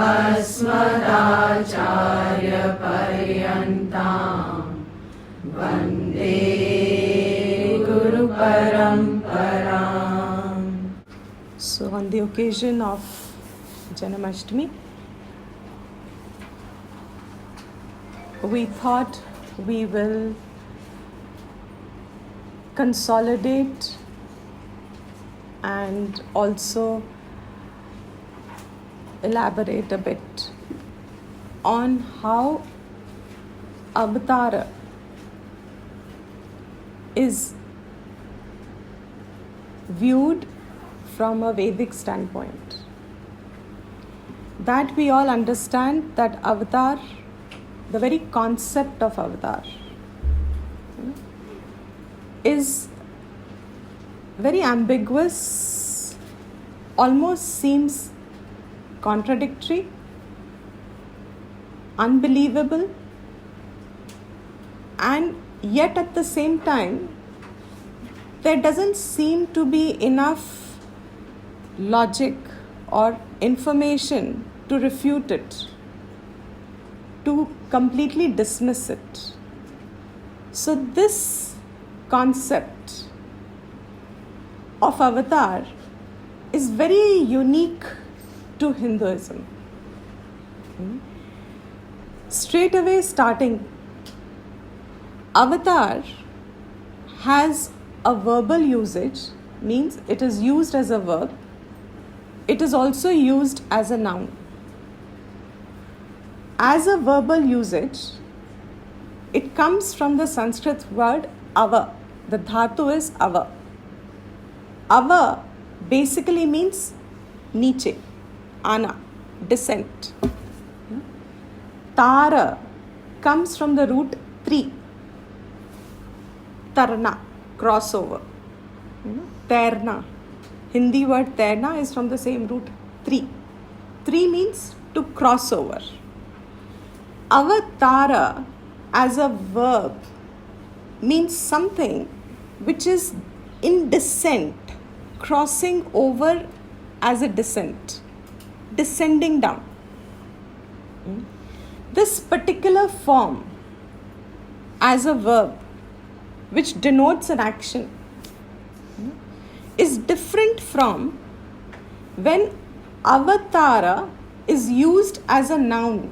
अस्मदाचार्यपर्यन्तां वन्दे गुरुपरम्पराम्. So on the occasion of Janamashtami, we thought we will consolidate and also elaborate a bit on how Avatara is viewed from a Vedic standpoint. That we all understand that avatar, the very concept of avatar, is very ambiguous, almost seems contradictory, unbelievable, and yet at the same time there doesn't seem to be enough logic or information to refute it, to completely dismiss it. So this concept of avatar is very unique to Hinduism. Straight away starting, avatar has a verbal usage, means it is used as a verb. It is also used as a noun. As a verbal usage, it comes from the Sanskrit word ava. The dhatu is ava. Ava basically means niche, ana, descent. Tara comes from the root tri, tarna, crossover. Tairna, Hindi word tairna is from the same root tri. Tri means to cross over. Avatara as a verb means something which is in descent, crossing over as a descent, descending down. This particular form as a verb which denotes an action is different from when avatara is used as a noun.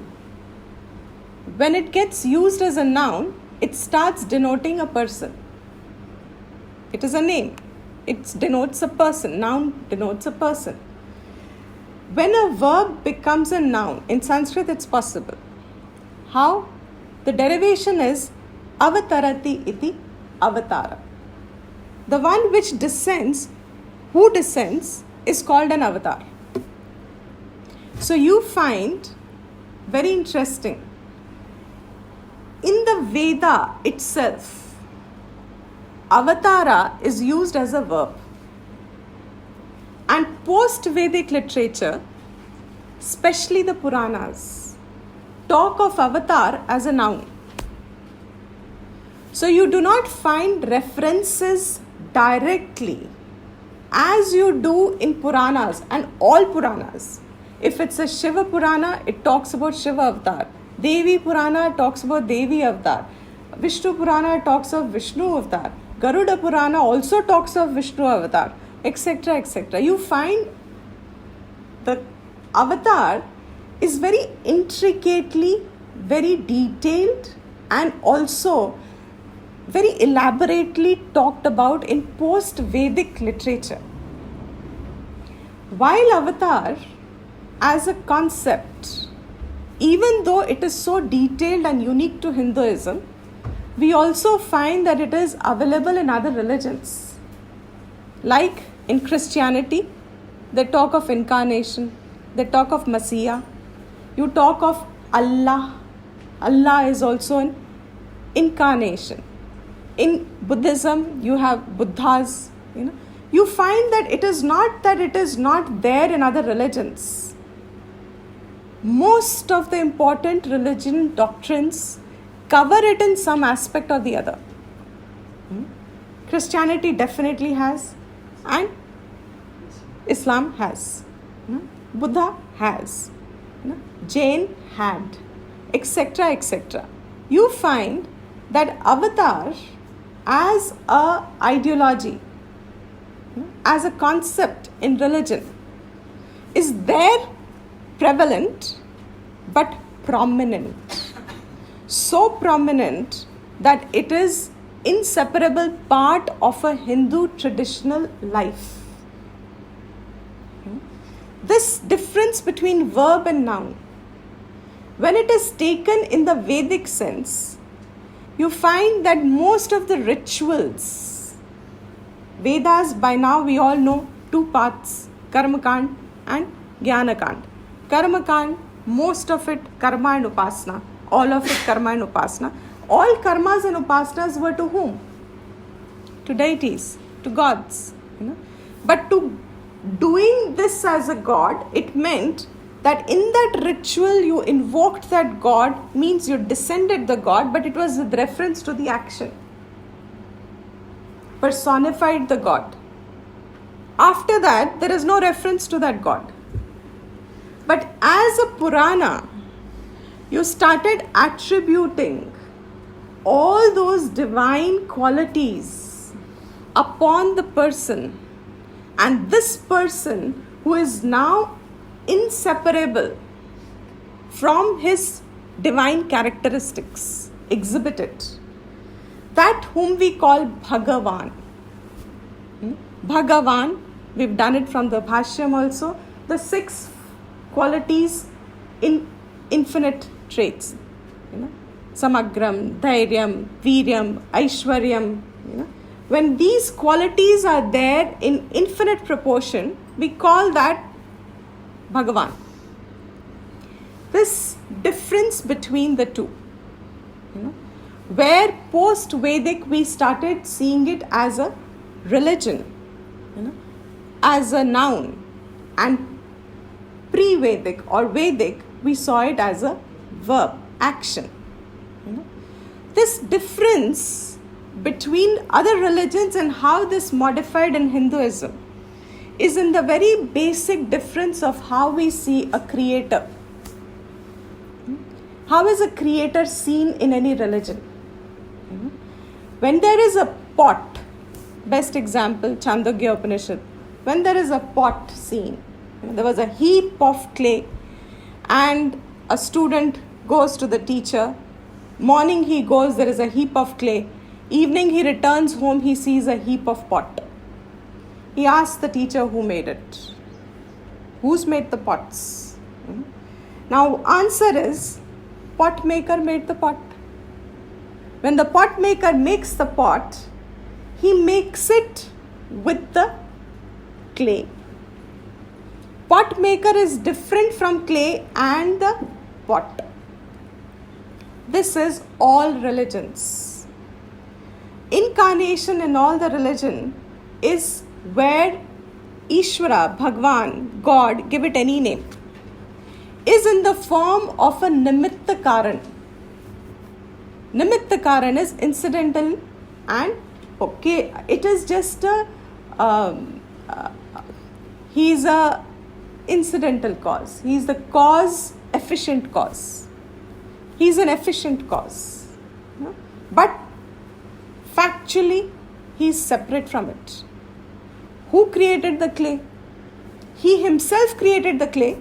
When it gets used as a noun, it starts denoting a person. It is a name. It denotes a person. Noun denotes a person. When a verb becomes a noun, in Sanskrit it's possible. How? The derivation is avatarati iti avatara. The one which descends, who descends, is called an avatar. So you find very interesting, in the Veda itself, avatara is used as a verb. And post-Vedic literature, especially the Puranas, talk of avatar as a noun. So you do not find references directly as you do in Puranas, and all Puranas. If it's a Shiva Purana, it talks about Shiva avatar. Devi Purana talks about Devi avatar. Vishnu Purana talks of Vishnu avatar. Garuda Purana also talks of Vishnu avatar, etc., etc. You find the avatar is very intricately, very detailed, and also very elaborately talked about in post-Vedic literature. While avatar as a concept, even though it is so detailed and unique to Hinduism, we also find that it is available in other religions. Like in Christianity, they talk of incarnation, they talk of Messiah, you talk of Allah. Allah is also an incarnation. In Buddhism, you have Buddhas. You find that it is not there in other religions. Most of the important religion doctrines cover it in some aspect or the other. Christianity definitely has, and Islam has. Buddha has. Jain had. Etc. etc. You find that avatar as a ideology, as a concept in religion, is there prevalent but prominent. So prominent that it is inseparable part of a Hindu traditional life. This difference between verb and noun, when it is taken in the Vedic sense, you find that most of the rituals, Vedas, by now we all know two parts, Karmakand and Jnanakand. Karmakand, most of it Karma and Upasana, all of it Karma and Upasana. All karmas and upasanas were to whom? To deities, to gods. But to doing this as a god, it meant that in that ritual you invoked that god, means you descended the god, but it was with reference to the action. Personified the god. After that, there is no reference to that god. But as a Purana, you started attributing all those divine qualities upon the person, and this person who is now inseparable from his divine characteristics exhibited, that whom we call Bhagavan. Bhagavan, we've done it from the Bhashyam also, the 6 qualities in infinite traits. Samagram, Dhairyam, Viryam, Aishwaryam. When these qualities are there in infinite proportion, we call that Bhagavan. This difference between the two, where post-Vedic we started seeing it as a religion, as a noun, and pre-Vedic or Vedic we saw it as a verb, action. This difference between other religions and how this modified in Hinduism is in the very basic difference of how we see a creator. How is a creator seen in any religion? When there is a pot, best example, Chandogya Upanishad, when there is a pot seen, there was a heap of clay and a student goes to the teacher. Morning he goes, there is a heap of clay. Evening he returns home, he sees a heap of pot. He asks the teacher who made it. Who's made the pots? Now answer is, pot maker made the pot. When the pot maker makes the pot, he makes it with the clay. Pot maker is different from clay and the pot. This is all religions. Incarnation in all the religion is where Ishvara, Bhagwan, God, give it any name, is in the form of a Nimitta Karan. Nimitta Karan is incidental and okay, it is just he's a incidental cause. He's the cause, efficient cause. He's an efficient cause. But factually, he's separate from it. Who created the clay? He himself created the clay,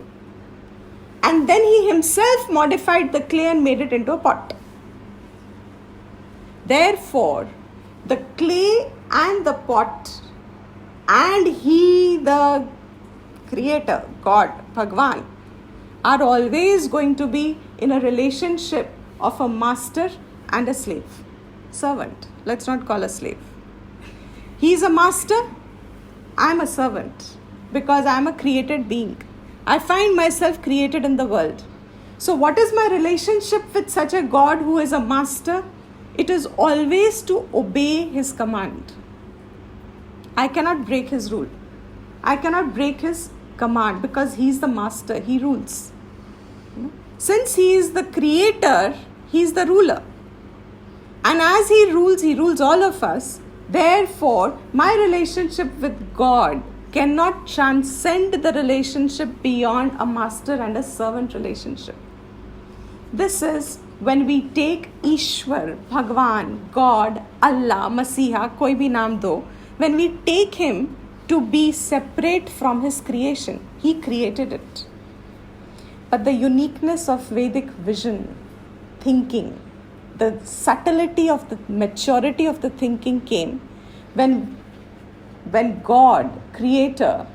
and then he himself modified the clay and made it into a pot. Therefore, the clay and the pot and he, the creator, God, Bhagwan, are always going to be in a relationship of a master and a slave. Servant. Let's not call a slave. He's a master. I'm a servant because I'm a created being. I find myself created in the world. So what is my relationship with such a God who is a master? It is always to obey his command. I cannot break his rule. I cannot break his command because he's the master. He rules. Since he is the creator, he is the ruler. And as he rules all of us. Therefore, my relationship with God cannot transcend the relationship beyond a master and a servant relationship. This is when we take Ishwar, Bhagwan, God, Allah, Masiha, koi bhi naam do, when we take him to be separate from his creation. He created it. But the uniqueness of Vedic vision, thinking, the subtlety of the maturity of the thinking came when God, creator,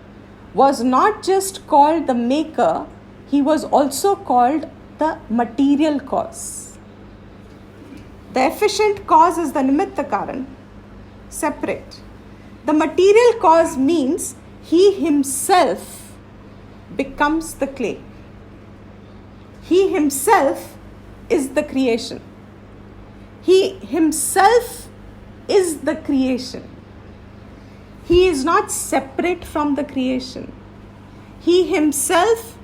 was not just called the maker, he was also called the material cause. The efficient cause is the nimitta karan, separate. The material cause means he himself becomes the clay. He himself is the creation. He himself is the creation. He is not separate from the creation. He himself,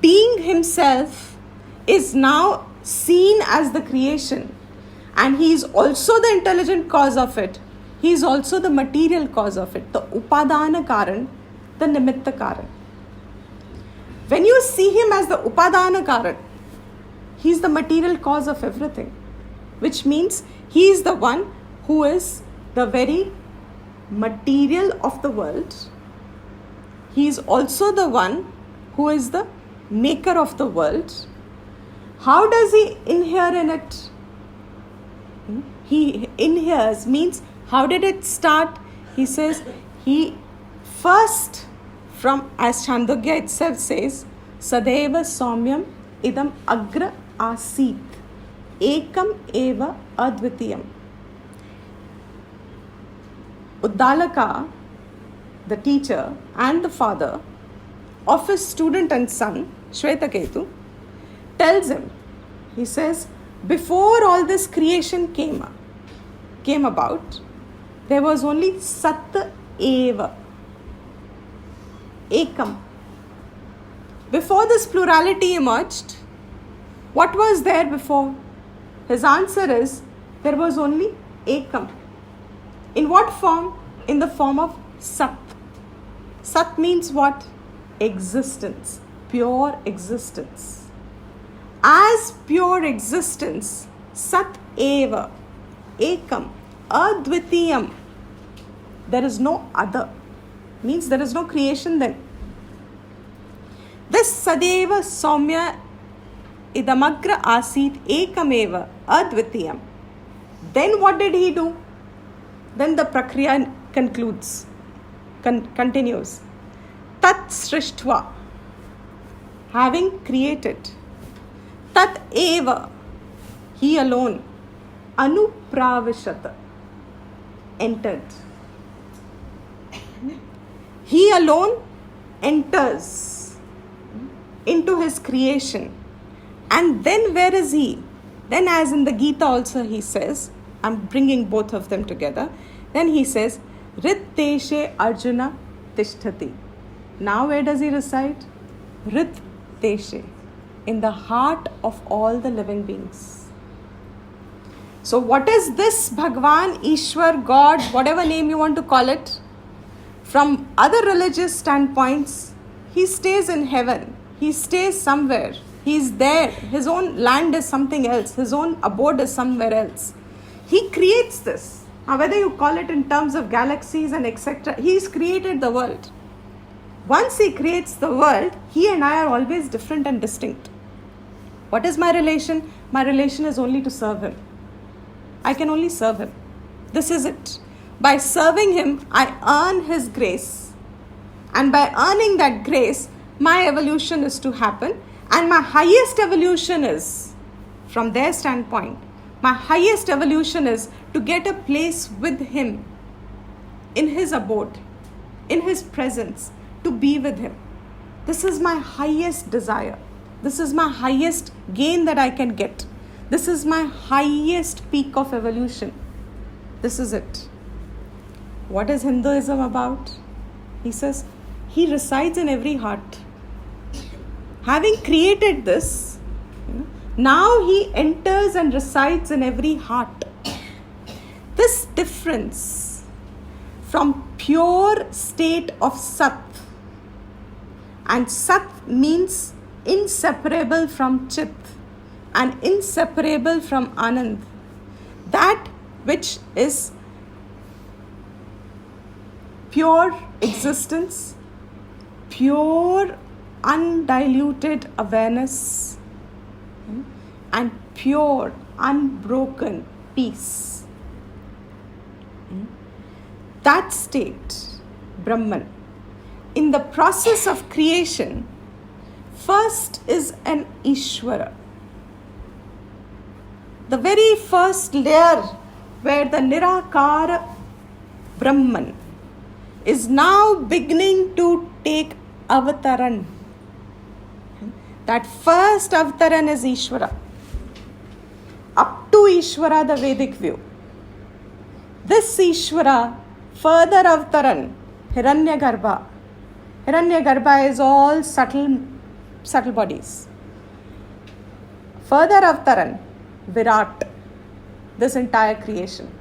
being himself, is now seen as the creation. And he is also the intelligent cause of it. He is also the material cause of it. The upadana karan, the nimitta karan. When you see him as the upadana karan, he is the material cause of everything. Which means he is the one who is the very material of the world. He is also the one who is the maker of the world. How does he inhere in it? He inheres means, how did it start? He says, he first, from, as Chandogya itself says, Sadeva Saumyam idam agra asit ekam eva advitiyam. Uddalaka, the teacher and the father of his student and son, Shvetaketu, tells him, he says, before all this creation came about, there was only Sat Eva, Ekam. Before this plurality emerged, what was there before? His answer is, there was only Ekam. In what form? In the form of Sat. Sat means what? Existence, pure existence. As pure existence, Sat Eva, Ekam, Advitiyam. There is no other. Means there is no creation then. This Sadeva Saumya Idamagra Asit Ekameva Advitiyam. Then what did he do? Then the Prakriya continues. Tat Srishtva, having created. Tat Eva, he alone. Anupravishata, entered. He alone enters into his creation. And then where is he? Then as in the Gita also he says, I'm bringing both of them together. Then he says, Ritteshe Arjuna Tishtati. Now where does he reside? Ritteshe, in the heart of all the living beings. So what is this Bhagwan, Ishwar, God, whatever name you want to call it? From other religious standpoints, he stays in heaven. He stays somewhere. He is there. His own land is something else. His own abode is somewhere else. He creates this. Now, whether you call it in terms of galaxies and etc., he's created the world. Once he creates the world, he and I are always different and distinct. What is my relation? My relation is only to serve him. I can only serve him. This is it. By serving him, I earn his grace. And by earning that grace, my evolution is to happen. And my highest evolution is, from their standpoint, my highest evolution is to get a place with him, in his abode, in his presence, to be with him. This is my highest desire. This is my highest gain that I can get. This is my highest peak of evolution. This is it. What is Hinduism about? He says, he resides in every heart. Having created this, now he enters and resides in every heart. This difference from pure state of Sat. And Sat means inseparable from Chit and inseparable from Anand. That which is pure existence, pure undiluted awareness, and pure unbroken peace. That state, Brahman, in the process of creation, first is an Ishvara. The very first layer where the Nirakara Brahman is now beginning to take avataran. That first avataran is Ishvara. Up to Ishvara, the Vedic view. This Ishvara, further avataran, Hiranyagarbha. Hiranyagarbha is all subtle bodies. Further avataran, Virat, this entire creation.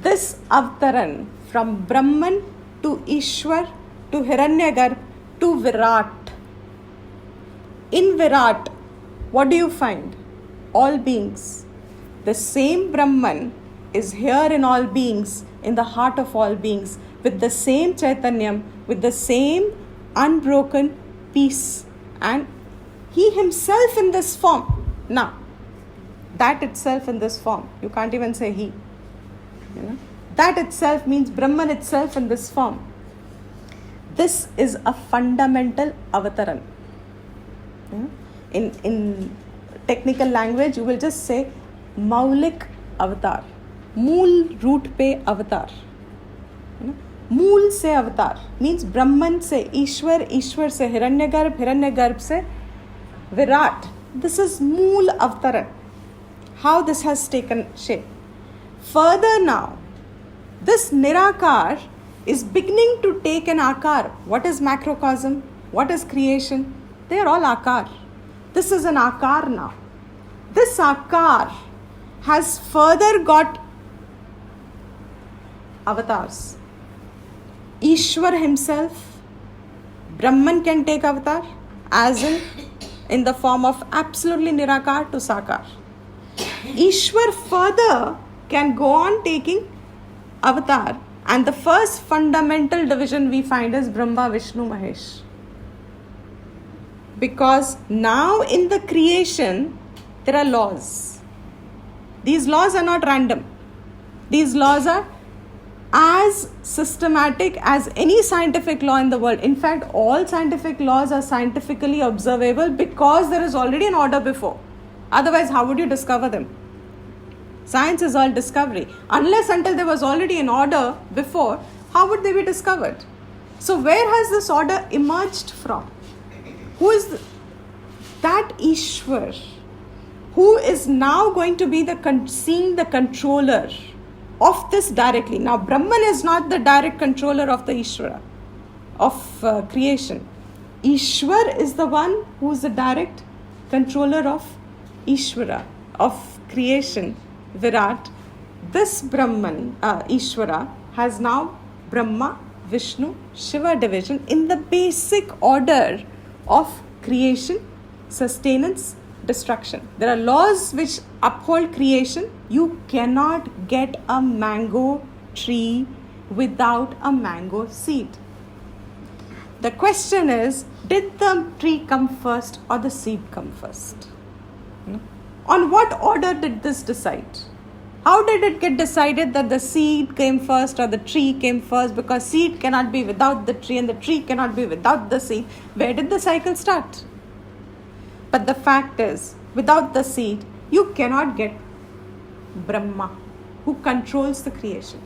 This avataran from Brahman to Ishwar to Hiranyagarbha to Virat. In Virat, what do you find? All beings. The same Brahman is here in all beings, in the heart of all beings, with the same Chaitanyam, with the same unbroken peace. And he himself in this form. Now, that itself in this form. You can't even say he. That itself means Brahman itself in this form. This is a fundamental avataran. In technical language, you will just say Maulik avatar. Mool root pe avatar. Mool se avatar means Brahman se Ishwar, Ishwar se Hiranyagarbha, Hiranyagarbha se Virat. This is Mool avataran. How this has taken shape. Further now, this Nirakar is beginning to take an Akar. What is macrocosm? What is creation? They are all Akar. This is an Akar now. This Akar has further got avatars. Ishwar himself, Brahman can take avatar, as in the form of absolutely Nirakar to Sakar. Ishwar further can go on taking avatar, and the first fundamental division we find is Brahma, Vishnu, Mahesh. Because now in the creation, there are laws. These laws are not random. These laws are as systematic as any scientific law in the world. In fact, all scientific laws are scientifically observable because there is already an order before. Otherwise, how would you discover them? Science is all discovery. Unless until there was already an order before, how would they be discovered? So where has this order emerged from? Who is that Ishwar who is now going to be seeing the controller of this directly? Now Brahman is not the direct controller of the Ishvara, of creation. Ishwar is the one who is the direct controller of Ishvara, of creation, Virat. This Brahman, Ishvara, has now Brahma, Vishnu, Shiva division in the basic order of creation, sustenance, destruction. There are laws which uphold creation. You cannot get a mango tree without a mango seed. The question is, did the tree come first or the seed come first? On what order did this decide? How did it get decided that the seed came first or the tree came first? Because seed cannot be without the tree and the tree cannot be without the seed. Where did the cycle start? But the fact is, without the seed, you cannot get Brahma, who controls the creation.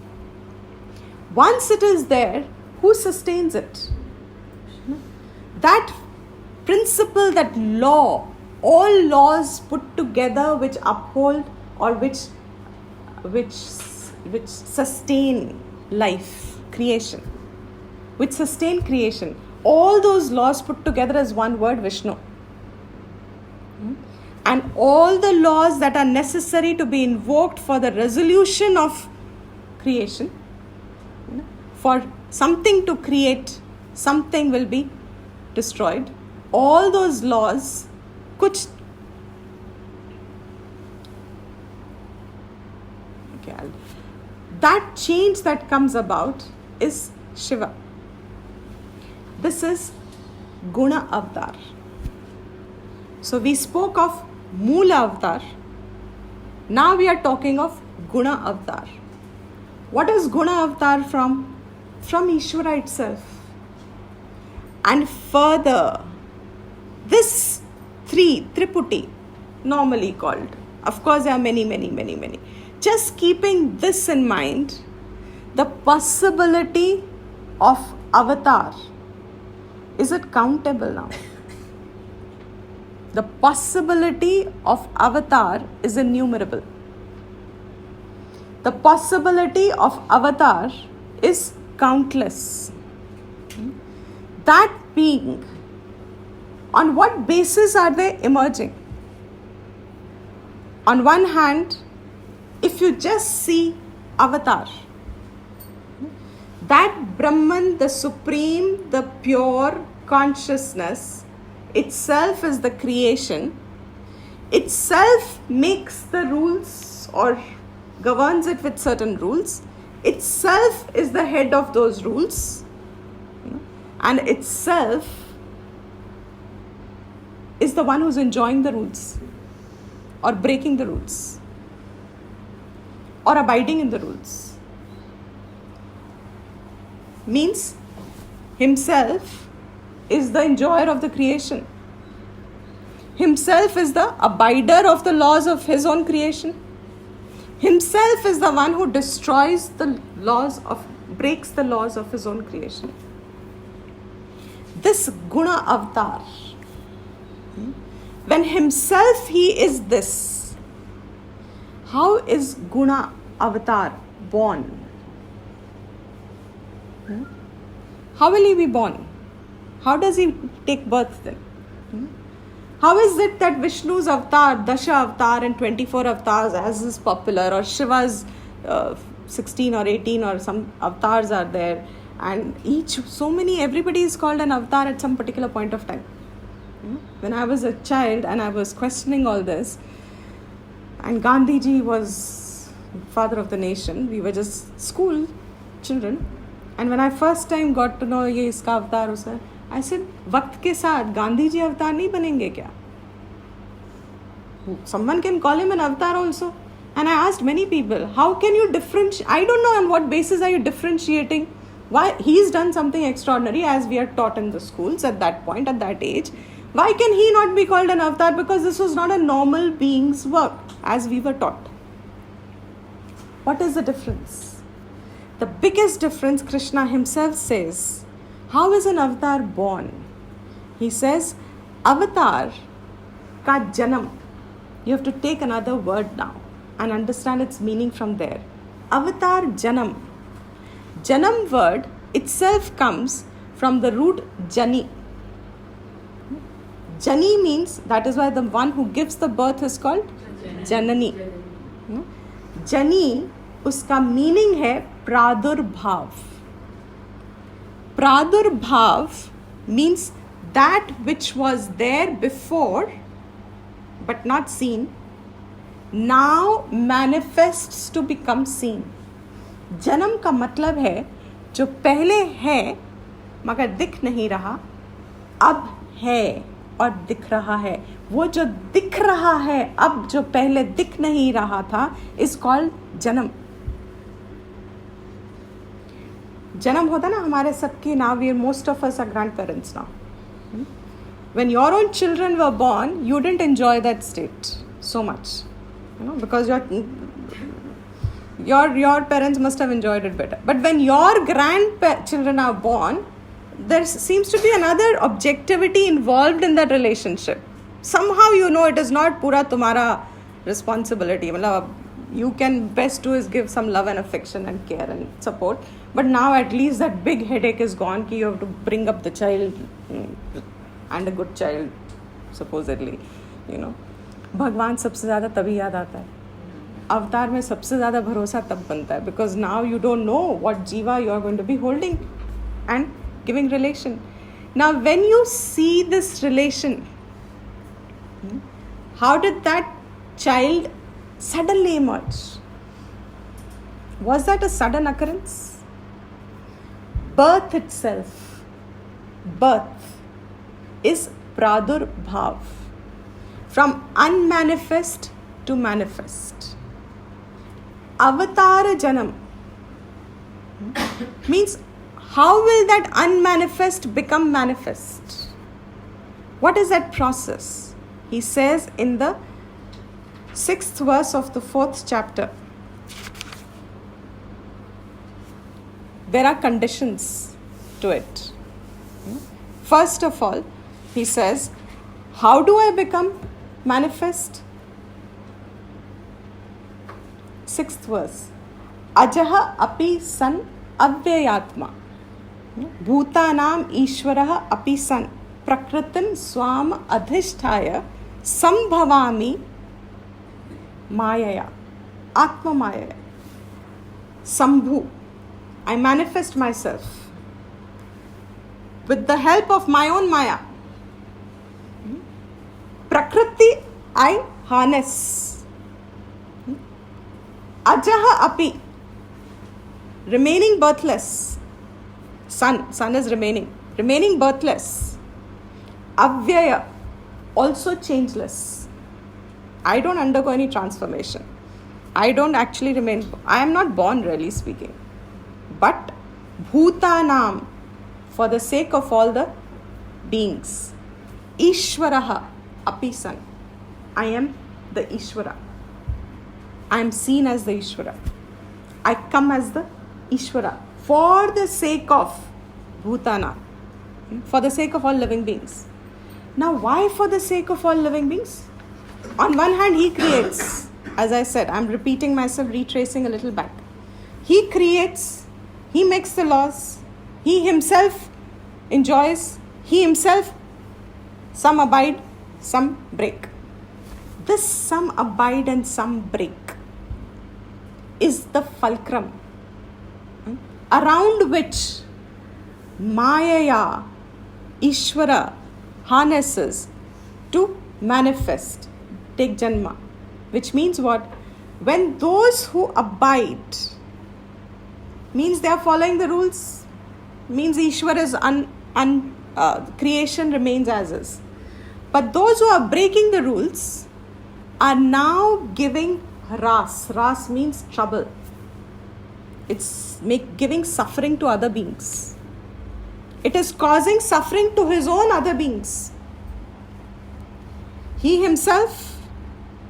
Once it is there, who sustains it? That principle, that law, all laws put together which uphold or which sustain life, creation, which sustain creation, all those laws put together as one word, Vishnu. And all the laws that are necessary to be invoked for the resolution of creation for something to create, something will be destroyed. All those laws, kuch that change that comes about is Shiva. This is Guna Avatar. So we spoke of Moola Avatar. Now we are talking of Guna Avatar. What is Guna Avatar from? From Ishvara itself. And further, this Triputi, normally called, of course there are many. Just keeping this in mind, the possibility of avatar, is it countable now? The possibility of avatar is innumerable. The possibility of avatar is countless. That being, on what basis are they emerging? On one hand, if you just see avatar, that Brahman, the supreme, the pure consciousness, itself is the creation, itself makes the rules or governs it with certain rules, itself is the head of those rules, and itself is the one who's enjoying the rules or breaking the rules or abiding in the rules. Means himself is the enjoyer of the creation. Himself is the abider of the laws of his own creation. Himself is the one who destroys the laws of, breaks the laws of his own creation. This Guna Avatar, when himself he is this, how is Guna Avatar born? How will he be born? How does he take birth then? How is it that Vishnu's avatar, Dasha avatar and 24 avatars as is popular, or Shiva's 16 or 18 or some avatars are there, and everybody is called an avatar at some particular point of time. When I was a child and I was questioning all this, and Gandhiji was father of the nation, we were just school children, and when I first time got to know ये इसका अवतार उसे, I said, वक्त के साथ गांधी जी अवतार नहीं बनेंगे क्या? Someone can call him an avatar also. And I asked many people, how can you differentiate? I don't know on what basis are you differentiating. Why he's done something extraordinary as we are taught in the schools at that point, at that age. Why can he not be called an avatar? Because this was not a normal being's work as we were taught. What is the difference? The biggest difference, Krishna himself says, how is an avatar born? He says, avatar ka janam. You have to take another word now and understand its meaning from there. Avatar janam. Janam word itself comes from the root jani. Jani means, that is why the one who gives the birth is called Janani. Jani, uska meaning hai pradurbhav. Pradurbhav means that which was there before but not seen, now manifests to become seen. जन्म का मतलब है जो पहले है मगर दिख नहीं रहा, अब है और दिख रहा है. वो जो दिख रहा है अब जो पहले दिख नहीं रहा था is called जन्म. जन्म होता ना हमारे सबके. Now we most of us are grandparents now. When your own children were born, you didn't enjoy that state so much, because your parents must have enjoyed it better. But when your grandchildren are born, there seems to be another objectivity involved in that relationship. Somehow it is not pura tumhara responsibility. You can best do is give some love and affection and care and support. But now at least that big headache is gone कि you have to bring up the child and a good child supposedly. भगवान सबसे ज़्यादा तभी याद आता है अवतार में सबसे ज़्यादा भरोसा तब बनता है because now you don't know what जीवा you are going to be holding and giving relation. Now when you see this relation, how did that child suddenly emerge? Was that a sudden occurrence? Birth itself, birth is pradurbhav, from unmanifest to manifest. Avatara janam means how will that unmanifest become manifest? What is that process? He says in the 6th verse of the 4th chapter, there are conditions to it. First of all, he says, how do I become manifest? 6th verse, ajaha api san avyayatma, bhutanam ishwarah api san prakritim swam adhisthaya संभवामि मायया, आत्मा मायया. Sambhu, I manifest myself with the help of my own maya. Prakriti, I harness. Ajaha api, remaining birthless. Sun is remaining birthless. Avyaya, also changeless. I don't undergo any transformation. I don't actually remain. I am not born, really speaking. But bhutanam, for the sake of all the beings. Ishwaraha api san. I am the Ishwara. I am seen as the Ishwara. I come as the Ishwara for the sake of bhutana, for the sake of all living beings. Now, why for the sake of all living beings? On one hand, he creates. As I said, I'm repeating myself, retracing a little back. He creates, he makes the laws, he himself enjoys, he himself, some abide, some break. This some abide and some break is the fulcrum around which Mayaya, Ishvara, harnesses to manifest, take janma. Which means what? When those who abide, means they are following the rules, means Ishwar is creation remains as is. But those who are breaking the rules are now giving ras. Ras means trouble. It's giving suffering to other beings. It is causing suffering to his own other beings. He himself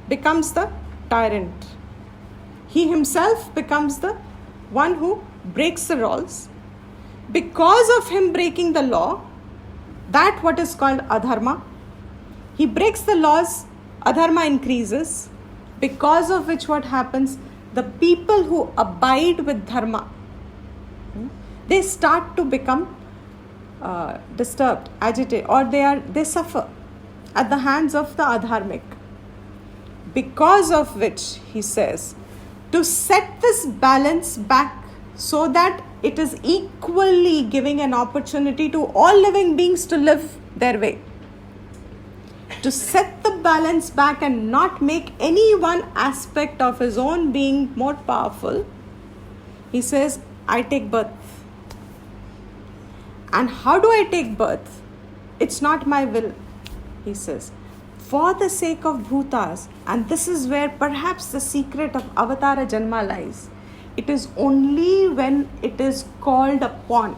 becomes the tyrant. He himself becomes the one who breaks the laws. Because of him breaking the law, that what is called adharma, he breaks the laws, adharma increases, because of which what happens, the people who abide with dharma, they start to become disturbed, agitated, or they suffer at the hands of the adharmic. Because of which, he says, to set this balance back so that it is equally giving an opportunity to all living beings to live their way. To set the balance back and not make any one aspect of his own being more powerful, he says, I take birth. And how do I take birth? It's not my will, he says. For the sake of bhutas, and this is where perhaps the secret of avatara janma lies. It is only when it is called upon,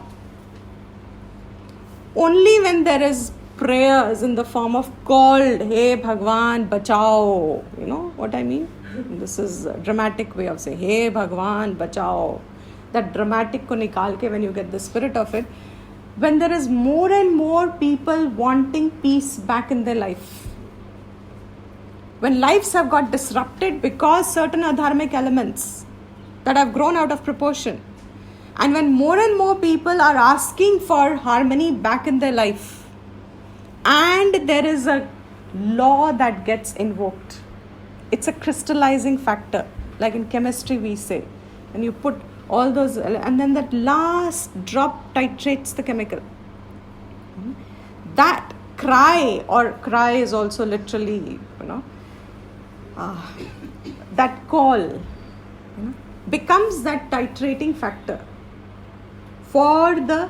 only when there is prayers in the form of called, Hey Bhagwan, bachao. You know what I mean? This is a dramatic way of saying, Hey Bhagwan, bachao. That dramatic ko nikal ke, when you get the spirit of it, when there is more and more people wanting peace back in their life. When lives have got disrupted because certain adharmic elements that have grown out of proportion. And when more and more people are asking for harmony back in their life, and there is a law that gets invoked, it's a crystallizing factor. like in chemistry we say, and you put all those, and then that last drop titrates the chemical. That cry, or cry is also literally, that call, becomes that titrating factor for the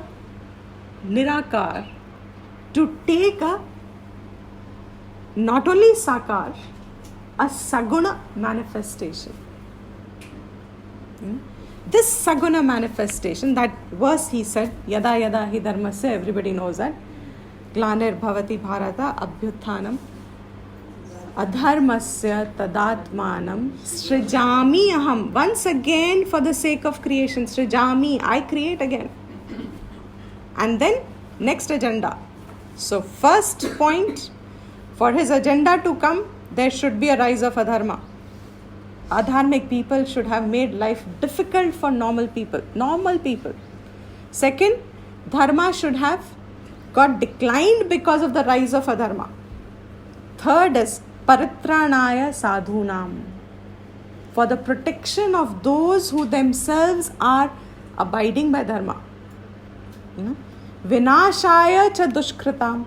Nirakar to take a not only Sakar, a Saguna manifestation. This Saguna manifestation, that verse he said, Yada Yada Hi Dharmasya, everybody knows that. Glanir Bhavati Bharata Abhyuthanam Adharmasya Tadatmanam Srijami Aham. Once again, for the sake of creation, Srijami, I create again. And then, next agenda. So, first point, for his agenda to come, there should be a rise of adharma. Adharmic people should have made life difficult for normal people. Second, dharma should have got declined because of the rise of adharma. Third is paritranaya sadhunam, for the protection of those who themselves are abiding by dharma. Vinashaya cha dushkritam,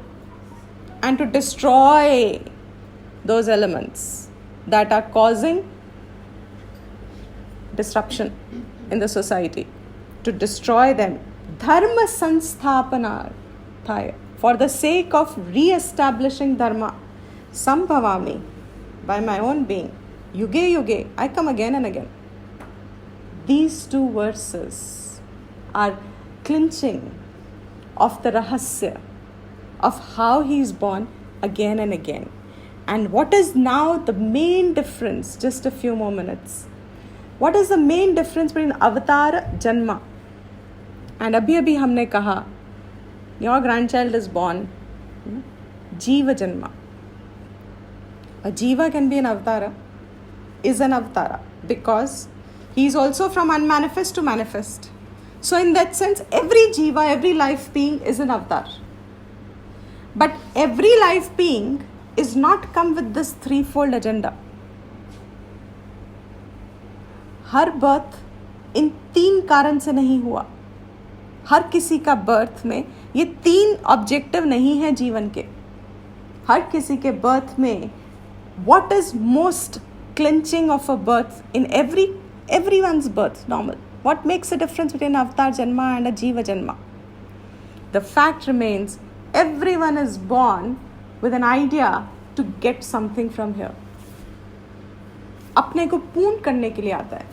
and to destroy those elements that are causing disruption in the society, to destroy them. Dharma sansthapanarthaya, for the sake of re-establishing dharma. Sambhavami, by my own being. Yuge yuge, I come again and again. These two verses are clinching of the rahasya of how he is born again and again. And what is now the main difference? Just a few more minutes. What is the main difference between avatar, janma? And abhi humne kaha, your grandchild is born, jiva janma. A jiva can be an avatara, is an avatara, because he is also from unmanifest to manifest. So in that sense, every jiva, every life being is an avatar. But every life being is not come with this threefold agenda. Her birth in 3 कारण से नहीं हुआ. हर किसी का birth में ये 3 objective नहीं है जीवन के. हर किसी के बर्थ में what is most clinching of a birth in everyone's birth normal? What makes a difference between avatar janma and a jiva janma? The fact remains, everyone is born with an idea to get something from here. अपने को पूर्ण करने के लिए आता है.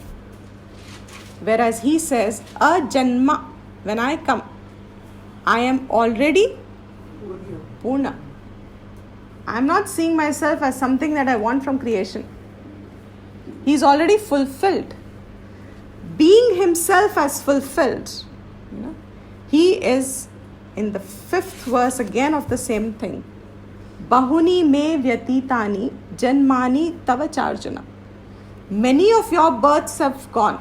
Whereas he says, a janma, when I come, I am already purna. I am not seeing myself as something that I want from creation. He is already fulfilled. Being himself as fulfilled, he is in the 5th verse again of the same thing. Bahuni me vyatitani janmani tava Arjuna. Many of your births have gone.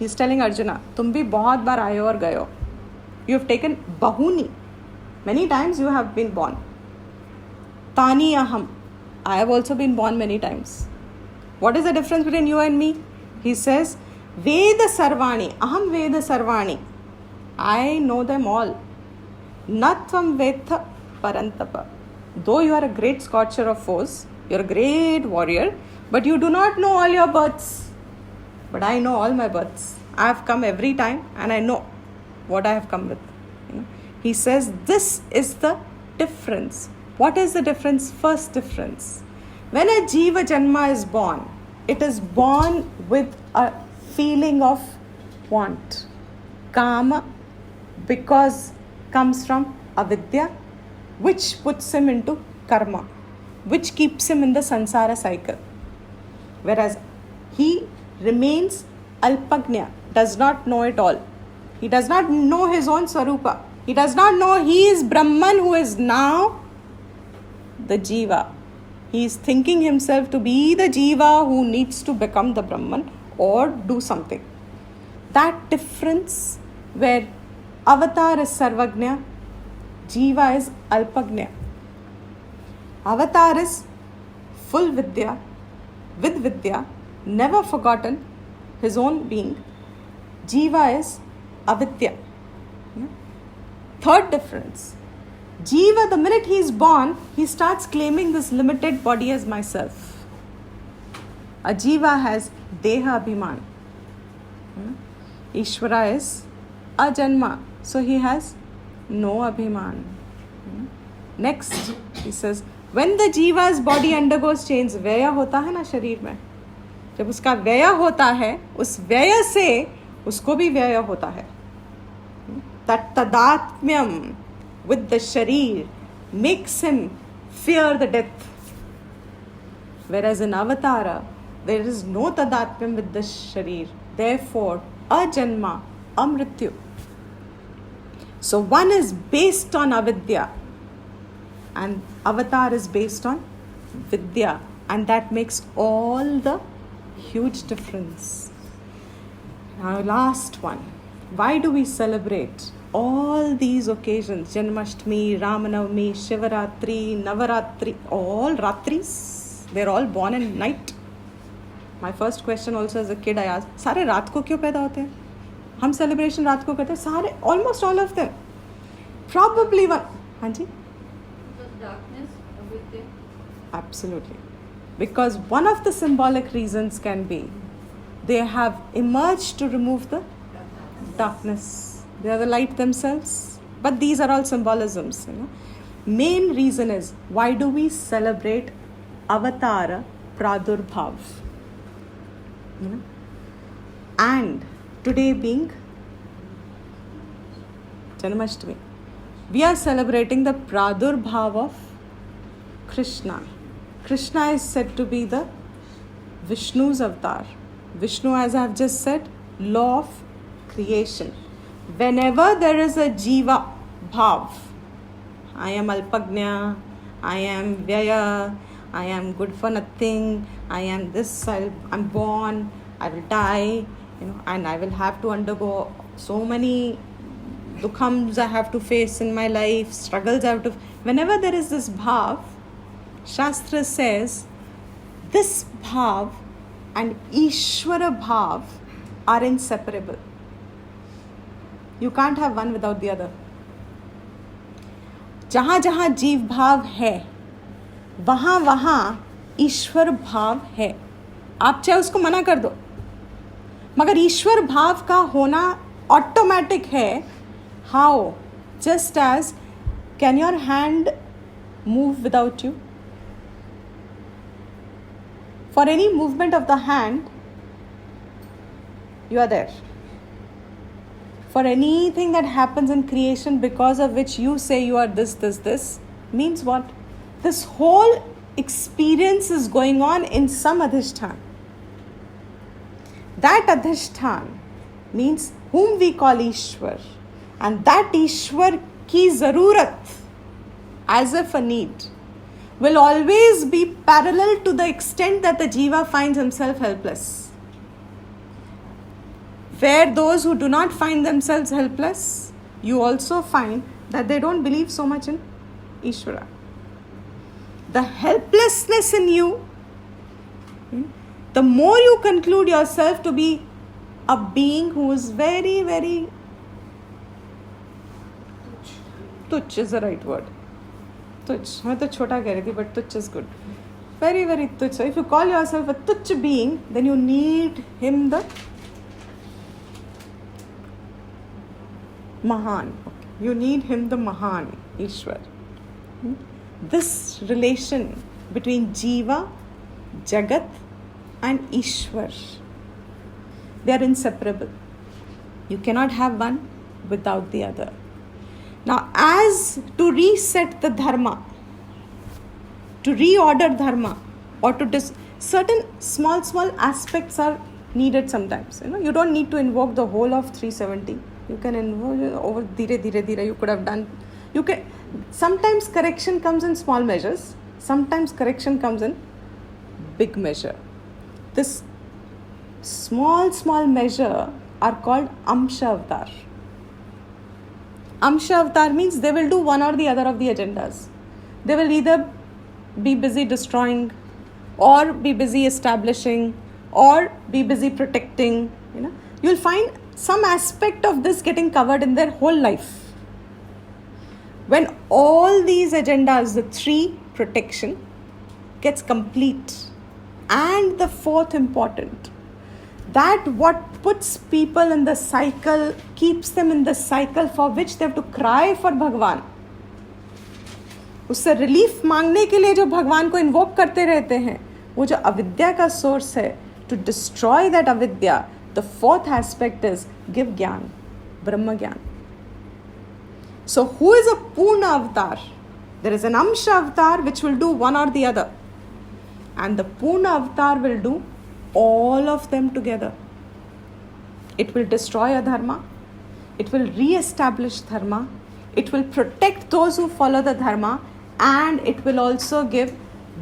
He is telling Arjuna, tum bhi bahut baar aaye aur gaye ho. You have taken bahuni. Many times you have been born. Tani aham. I have also been born many times. What is the difference between you and me? He says, Veda sarvani. Aham Veda sarvani. I know them all. Natvam vetha parantapa. Though you are a great scorcher of foes, you are a great warrior, but you do not know all your births. But I know all my births. I have come every time and I know what I have come with. He says this is the difference. What is the difference? First difference. When a jiva janma is born, it is born with a feeling of want. Kama, because comes from avidya, which puts him into karma, which keeps him in the sansara cycle. Whereas he remains alpagnya, does not know it all. He does not know his own swarupa. He does not know he is Brahman who is now the jiva. He is thinking himself to be the jiva who needs to become the Brahman or do something. That difference where avatar is sarvagnya, jiva is alpagnya. Avatar is full vidya, with vidya, never forgotten his own being. Jiva is avidya. Third difference. Jiva, the minute he is born, he starts claiming this limited body as myself. A Jiva has Deha Abhiman. Ishvara is Ajanma. So he has no Abhiman. Next, he says, when the Jiva's body undergoes change, व्यय होता है ना शरीर में, जब उसका व्यय होता है, उस व्यय से उसको भी व्यय होता है. That tadatmyam with the sharir makes him fear the death. Whereas in Avatara, there is no tadatmyam with the sharir. Therefore, ajanma, amrityu. So one is based on avidya and Avatar is based on vidya, and that makes all the huge difference. Now last one. Why do we celebrate all these occasions? Janmashtami, Ramanavami, Shivaratri, Navaratri, all Ratris. They're all born in night. My first question also as a kid I asked, सारे रात को क्यों पैदा होते हैं? हम celebration रात को करते हैं सारे, almost all of them. Probably one. हाँ जी? Darkness with them. Absolutely. Because one of the symbolic reasons can be they have emerged to remove the darkness. They are the light themselves. But these are all symbolisms. Main reason is, why do we celebrate Avatara Pradurbhav? And today being Janmashtami, we are celebrating the Pradurbhav of Krishna. Krishna is said to be the Vishnu's avatar. Vishnu, as I have just said, law of creation. Whenever there is a jiva bhav, I am alpagnya, I am vyaya, I am good for nothing, I am this, I'm born, I will die, and I will have to undergo so many dukhams I have to face in my life, struggles I have to. Whenever there is this bhav, Shastra says this bhav and Ishvara bhav are inseparable. You can't have one without the other. जहाँ जहाँ जीव भाव है, वहाँ वहाँ ईश्वर भाव है. आप चाहे उसको मना कर दो, मगर ईश्वर भाव का होना ऑटोमेटिक है. How? Just as, can your hand move without you? For any movement of the hand, you are there. For anything that happens in creation because of which you say you are this, means what? This whole experience is going on in some adhishthan. That adhishthan means whom we call Ishwar. And that Ishwar ki zarurat, as if a need, will always be parallel to the extent that the jiva finds himself helpless. Where those who do not find themselves helpless, you also find that they don't believe so much in Ishvara. The helplessness in you, the more you conclude yourself to be a being who is very, very tuch is the right word. Tuch. मैं तो छोटा कह रही थी, but tuch is good. Very, very tuch. So if you call yourself a tuch being, then you need him the Mahan. You need him the Mahan, Ishwar. This relation between Jiva, Jagat and Ishwar, they are inseparable. You cannot have one without the other. Now, as to reset the dharma, to reorder dharma, or to certain small aspects are needed sometimes. You don't need to invoke the whole of 370. You can invoke over dhire. You could have done. You can. Sometimes correction comes in small measures. Sometimes correction comes in big measure. This small measure are called Amsha Avatar. Amsha Avatar means they will do one or the other of the agendas. They will either be busy destroying, or be busy establishing, or be busy protecting. You'll find some aspect of this getting covered in their whole life. When all these agendas, the 3 protection, gets complete, and the 4th important, that what puts people in the cycle, keeps them in the cycle for which they have to cry for Bhagwan. उससे relief मांगने के लिए जो भगवान को invoke करते रहते हैं, वो जो अविद्या का सोर्स है, टू डिस्ट्रॉय दैट अविद्या, the 4th aspect is give ज्ञान, ब्रह्म ज्ञान. So who is a Purna avatar? There is an Amsha avatar which will do one or the other. And the Purna avatar will do all of them together. It will destroy adharma. It will re-establish dharma. It will protect those who follow the dharma. And it will also give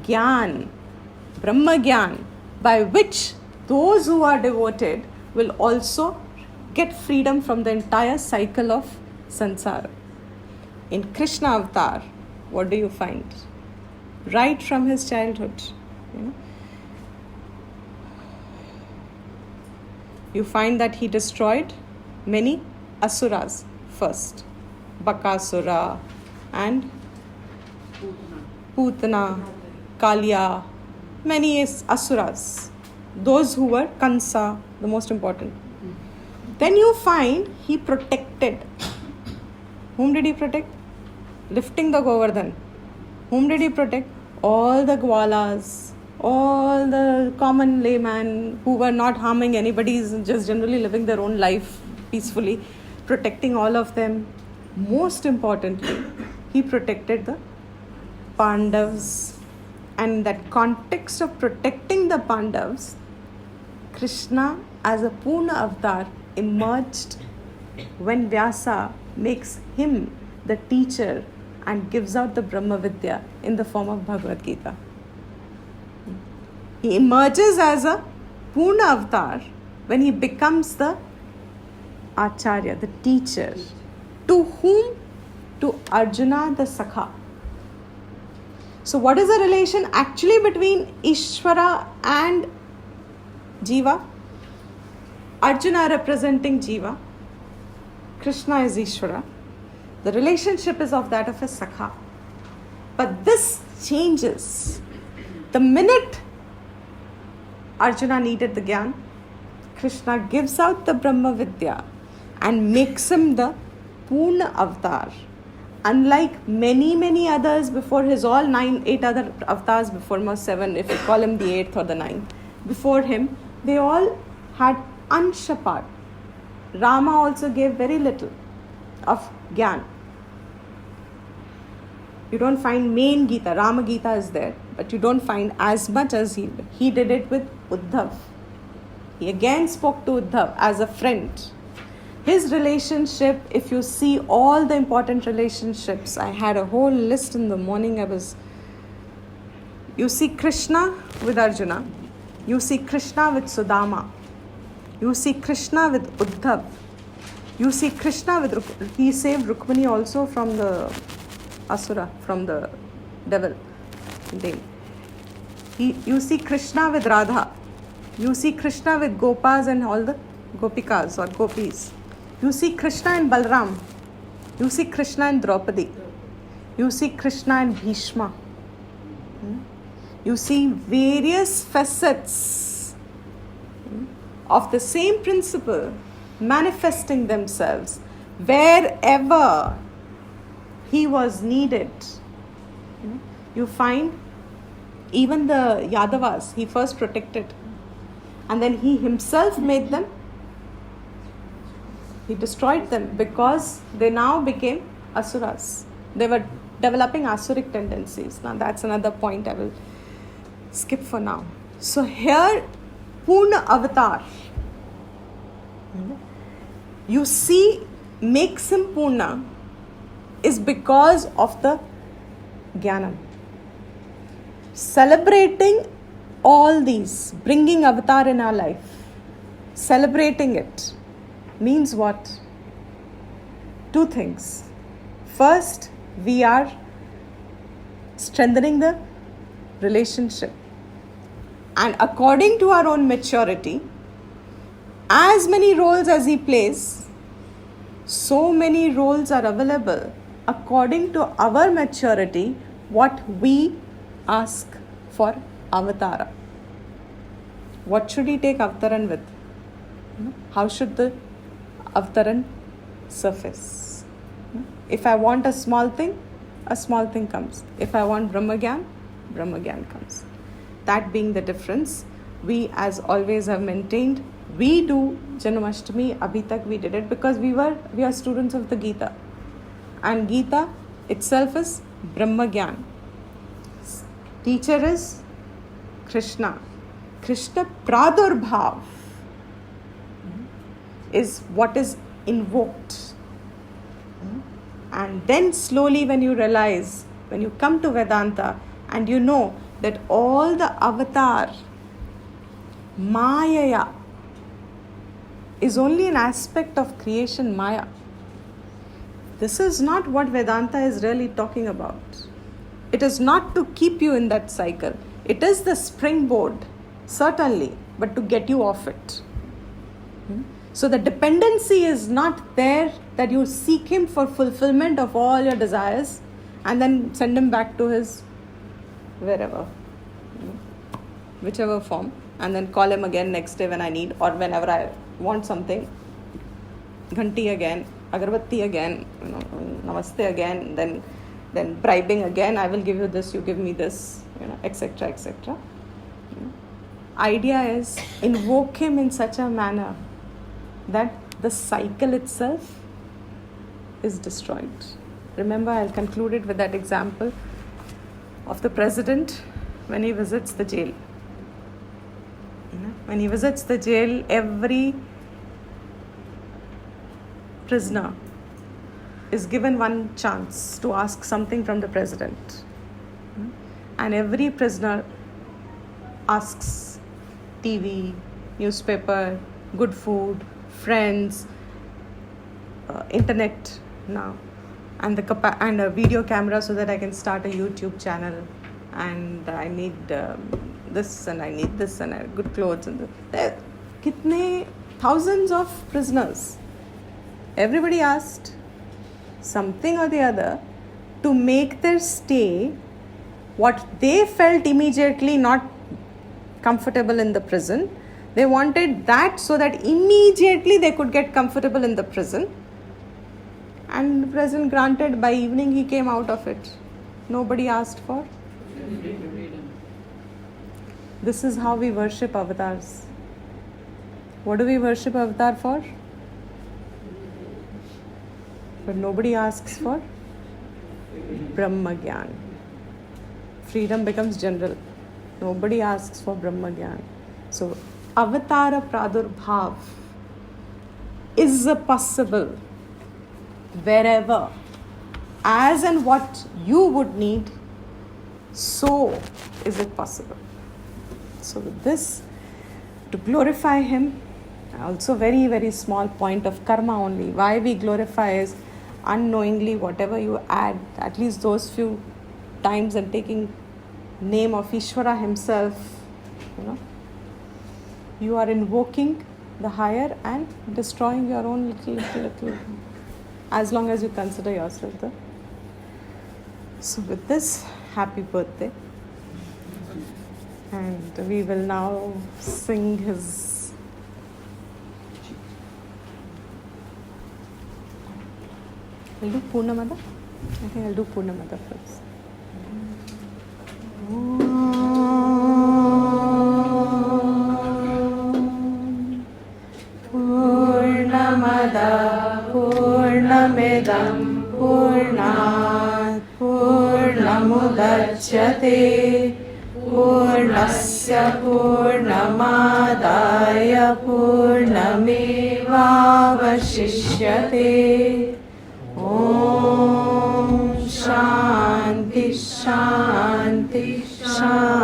Gyan, Brahma Gyan, by which those who are devoted will also get freedom from the entire cycle of sansara. In Krishna avatar, what do you find? Right from his childhood, you find that he destroyed many asuras first. Bakasura and Putana, Kalya, many asuras. Those who were Kansa, the most important. Then you find he protected. Whom did he protect? Lifting the Govardhan. Whom did he protect? All the Gwalas, all the common laymen who were not harming anybody, just generally living their own life peacefully, protecting all of them. Most importantly, he protected the Pandavas. And in that context of protecting the Pandavas, Krishna as a Purna avatar emerged when Vyasa makes him the teacher and gives out the Brahma Vidya in the form of Bhagavad Gita. He emerges as a Purna avatar when he becomes the Acharya, the teacher. To whom? To Arjuna the Sakha. So what is the relation actually between Ishvara and Jiva? Arjuna representing Jiva. Krishna is Ishvara. The relationship is of that of a Sakha. But this changes. The minute Arjuna needed the Gyan, Krishna gives out the Brahma Vidya and makes him the Purna avatar. Unlike many others before his, all 8 other avatars before him, or 7 if you call him the 8th or the 9th, before him, they all had Ansha part. Rama also gave very little of Gyan. You don't find main Gita, Rama Gita is there, but you don't find as much as he did. He did it with Uddhav. He again spoke to Uddhav as a friend. His relationship, if you see all the important relationships, I had a whole list in the morning. You see Krishna with Arjuna, you see Krishna with Sudama, you see Krishna with Uddhav, you see Krishna with, he saved Rukmini also from the Asura, from the devil. You see Krishna with Radha, you see Krishna with Gopas and all the Gopikas or Gopis. You see Krishna and Balram. You see Krishna and Draupadi. You see Krishna and Bhishma. You see various facets of the same principle manifesting themselves wherever he was needed. You find even the Yadavas, he first protected, and then he himself made them. He destroyed them because they now became asuras. They were developing asuric tendencies. Now that's another point I will skip for now. So here, Purna avatar, you see, makes him Purna is because of the Jnanam. Celebrating all these, bringing avatar in our life, celebrating it, means what? 2 things. First, we are strengthening the relationship. And according to our own maturity, as many roles as he plays, so many roles are available according to our maturity, what we ask for Avatara. What should he take Avtaran with? How should the Avtaran surface? If I want a small thing comes. If I want Brahmagyan comes. That being the difference, we as always have maintained, we do Janmashtami, abhi tak we did it because we are students of the Gita. And Gita itself is Brahmagyan. Teacher is Krishna. Krishna Pradurbhav is what is invoked. And then slowly when you realize, when you come to Vedanta and you know that all the avatar, Maya, is only an aspect of creation Maya. This is not what Vedanta is really talking about. It is not to keep you in that cycle. It is the springboard, certainly, but to get you off it. So the dependency is not there that you seek him for fulfillment of all your desires and then send him back to his wherever, whichever form, and then call him again next day when I need or whenever I want something. Ghanti again, agarbatti again, namaste again, then bribing again. I will give you this, you give me this, etc., etc. Idea is invoke him in such a manner that the cycle itself is destroyed. Remember, I'll conclude it with that example of the president when he visits the jail. When he visits the jail, every prisoner is given one chance to ask something from the president. And every prisoner asks TV, newspaper, good food, friends, internet now, and a video camera so that I can start a YouTube channel, and I need this and I need this and I good clothes and there kitne thousands of prisoners. Everybody asked something or the other to make their stay what they felt immediately not comfortable in the prison. They wanted that so that immediately they could get comfortable in the prison. And the president granted, by evening he came out of it. Nobody asked for. This is how we worship avatars. What do we worship avatar for? But nobody asks for Brahmagyan. Freedom becomes general. Nobody asks for Brahmagyan. So, Avatara Pradurbhav is possible wherever, as and what you would need, so is it possible. So with this, to glorify him, also very, very small point of karma only. Why we glorify is unknowingly whatever you add, at least those few times, and taking name of Ishvara himself, you are invoking the higher and destroying your own little, as long as you consider yourself the. So with this, happy birthday. And we will now sing his I'll do Purnamada. I think I'll do Purnamada first. Purnamada Purnamidam Purnat Purnamudachyate Purnasya Purnamadaya Purnamevavashishyate. Om Shanti Shanti Shanti.